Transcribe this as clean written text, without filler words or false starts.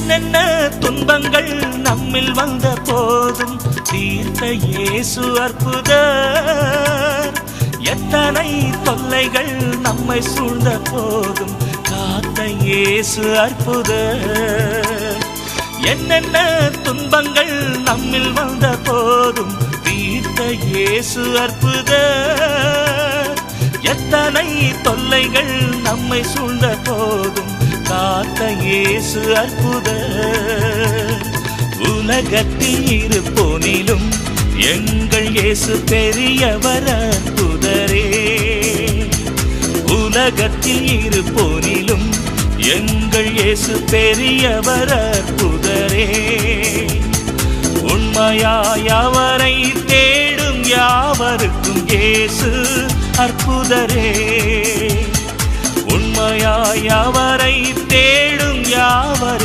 என்னென்ன துன்பங்கள் நம்மில் வந்த போதும் தீர்த்த இயேசு அற்புதர். எத்தனை தொல்லைகள் நம்மை சூழ்ந்த போதும் காத்த இயேசு அற்புதர். என்னென்ன துன்பங்கள் நம்மில் வந்த போதும் தீர்த்த இயேசு அற்புதர். எத்தனை தொல்லைகள் நம்மை சூழ்ந்த போதும் காத்த இயேசு அற்புதர். உலகத்தில் இருப்போனிலும் எங்கள் இயேசு பெரியவர் அற்புதரே. உலகத்தில் இருப்போனிலும் எங்கள் இயேசு பெரியவர் அற்புதரே. உண்மையாய் அவரை தேடும் யாவருக்கும் இயேசு அற்புதரே. உண்மையாய் அவரை தேடும் யாவர்